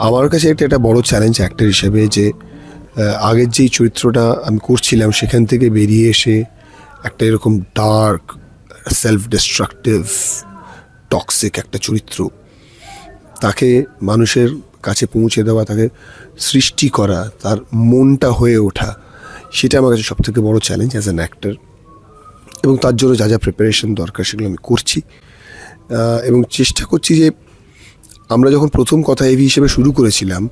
আমার কাছে এটা একটা বড় চ্যালেঞ্জ অ্যাক্টর হিসেবে, যে আগের যেই চরিত্রটা আমি করছিলাম সেখান থেকে বেরিয়ে এসে একটা এরকম ডার্ক, সেলফ ডিস্ট্রাকটিভ, টক্সিক একটা চরিত্র, তাকে মানুষের কাছে পৌঁছে দেওয়া, তাকে সৃষ্টি করা, তার মনটা হয়ে ওঠা, সেটা আমার কাছে সবথেকে বড় চ্যালেঞ্জ অ্যাজ অ্যান অ্যাক্টর। এবং তার জন্য যা যা প্রিপারেশন দরকার সেগুলো আমি করছি, এবং চেষ্টা করছি যে আমরা যখন প্রথম কথা এভি হিসেবে শুরু করেছিলাম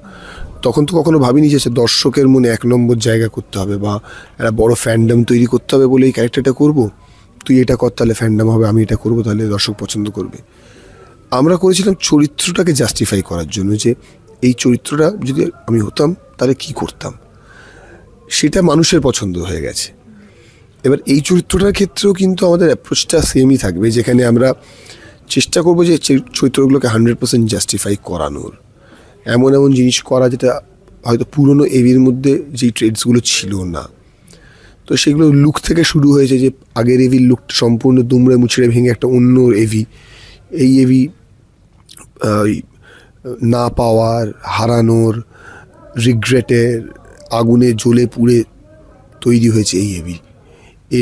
তখন তো কখনো ভাবিনি যে দর্শকের মনে 1 নম্বর জায়গা করতে হবে বা একটা বড় ফ্যান্ডম তৈরি করতে হবে বলে এই ক্যারেক্টারটা করবো, তুই এটা কর তাহলে ফ্যান্ডম হবে, আমি এটা করবো তাহলে দর্শক পছন্দ করবে। আমরা করেছিলাম চরিত্রটাকে জাস্টিফাই করার জন্য, যে এই চরিত্রটা যদি আমি হতাম তাহলে কি করতাম, সেটা মানুষের পছন্দ হয়ে গেছে। এবার এই চরিত্রটার ক্ষেত্রেও কিন্তু আমাদের অ্যাপ্রোচটা সেমই থাকবে, যেখানে আমরা চেষ্টা করবো যে চরিত্রগুলোকে 100% জাস্টিফাই করানোর, এমন এমন জিনিস করা যেটা হয়তো পুরনো এভির মধ্যে যেই ট্রেডসগুলো ছিল না। তো সেগুলো লুক থেকে শুরু হয়েছে, যে আগের এভির লুকটা সম্পূর্ণ দুমড়ে মুচড়ে ভেঙে একটা অন্য এভি, এই এভি না পাওয়ার, হারানোর, রিগ্রেটের আগুনে জ্বলে পুড়ে তৈরি হয়েছে এই এভি।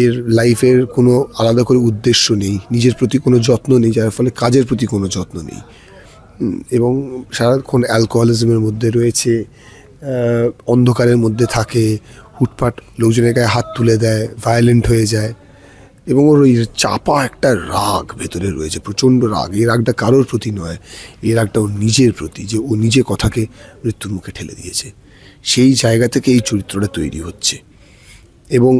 এর লাইফের কোনো আলাদা করে উদ্দেশ্য নেই, নিজের প্রতি কোনো যত্ন নেই, যার ফলে কাজের প্রতি কোনো যত্ন নেই, এবং সারাক্ষণ অ্যালকোহলিজমের মধ্যে রয়েছে, অন্ধকারের মধ্যে থাকে, হুটপাট লোকজনের গায়ে হাত তুলে দেয়, ভায়োলেন্ট হয়ে যায়, এবং ওর ওই চাপা একটা রাগ ভেতরে রয়েছে, প্রচণ্ড রাগ। এই রাগটা কারোর প্রতি নয়, এই রাগটা ওর নিজের প্রতি, যে ও নিজে কথাকে মৃত্যুর মুখে ঠেলে দিয়েছে। সেই জায়গা থেকে এই চরিত্রটা তৈরি হচ্ছে। এবং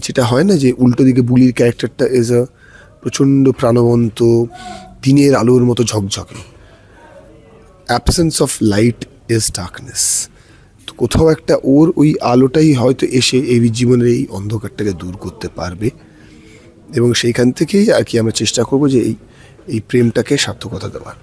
যেটা হয় না, যে উল্টো দিকে বুলির ক্যারেক্টারটা এজ আ প্রচণ্ড প্রাণবন্ত, দিনের আলোর মতো ঝকঝকে। Absence of light is darkness. তো কোথাও একটা ওর ওই আলোটাই হয়তো এসে এই জীবনের এই অন্ধকারটাকে দূর করতে পারবে, এবং সেইখান থেকেই আর কি আমরা চেষ্টা করবো যে এই প্রেমটাকে সার্থকতা দেওয়ার।